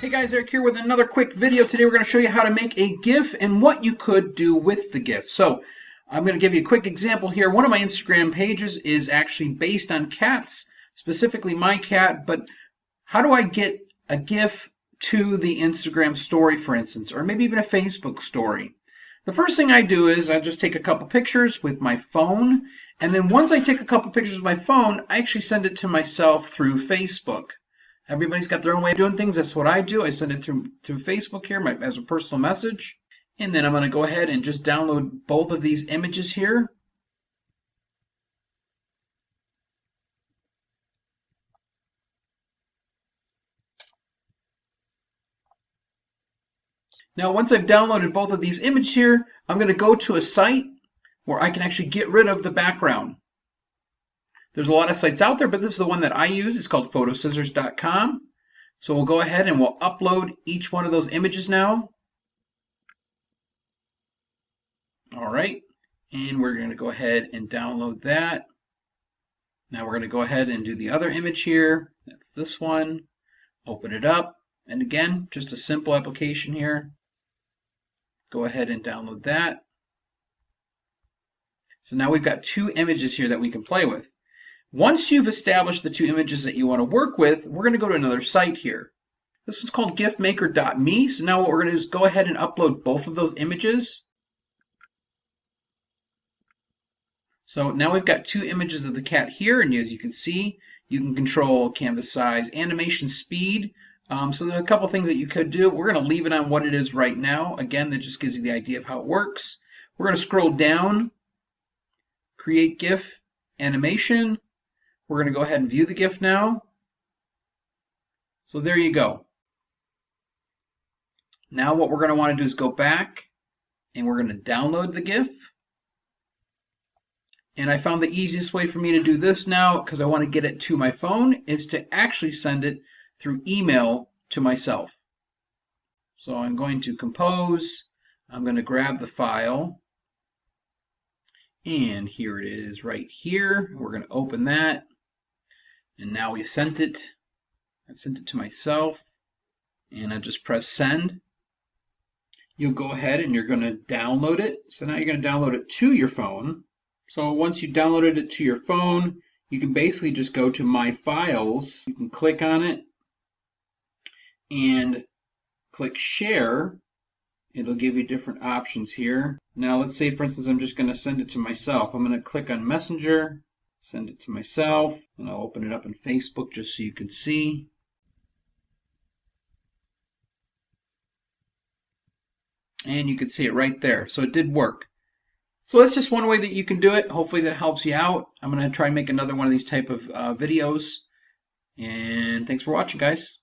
Hey guys, Eric here with another quick video. Today we're going to show you how to make a GIF and what you could do with the GIF. So I'm going to give you a quick example here. One of my Instagram pages is actually based on cats, specifically my cat, but how do I get a GIF to the Instagram story, for instance, or maybe even a Facebook story? The first thing I do is I just take a couple pictures with my phone, and then once I take a couple pictures with my phone, I actually send it to myself through Facebook. Everybody's got their own way of doing things. That's what I do. I send it through Facebook here as a personal message. And then I'm going to go ahead and just download both of these images here. Now, once I've downloaded both of these images here, I'm going to go to a site where I can actually get rid of the background. There's a lot of sites out there, but this is the one that I use. It's called photoscissors.com. So we'll go ahead and we'll upload each one of those images now. All right, and we're going to go ahead and download that. Now we're going to go ahead and do the other image here. That's this one. Open it up. And again, just a simple application here. Go ahead and download that. So now we've got two images here that we can play with. Once you've established the two images that you want to work with, we're going to go to another site here. This one's called gifmaker.me. So now what we're going to do is go ahead and upload both of those images. So now we've got two images of the cat here, and as you can see, you can control canvas size, animation speed. So there's a couple things that you could do. We're going to leave it on what it is right now. Again, that just gives you the idea of how it works. We're going to scroll down, create GIF animation. We're going to go ahead and view the GIF now. So there you go. Now what we're going to want to do is go back and we're going to download the GIF. And I found the easiest way for me to do this now, because I want to get it to my phone, is to actually send it through email to myself. So I'm going to compose. I'm going to grab the file. And here it is right here. We're going to open that. And now we sent it. I've sent it to myself. And I just press send. You'll go ahead and you're going to download it. So now you're going to download it to your phone. So once you downloaded it to your phone, you can basically just go to My Files. You can click on it and click Share. It'll give you different options here. Now let's say, for instance, I'm just going to send it to myself. I'm going to click on Messenger, send it to myself, and I'll open it up in Facebook just so you can see. And you can see it right there. So it did work. So that's just one way that you can do it. Hopefully that helps you out. I'm going to try and make another one of these type of videos. And thanks for watching, guys.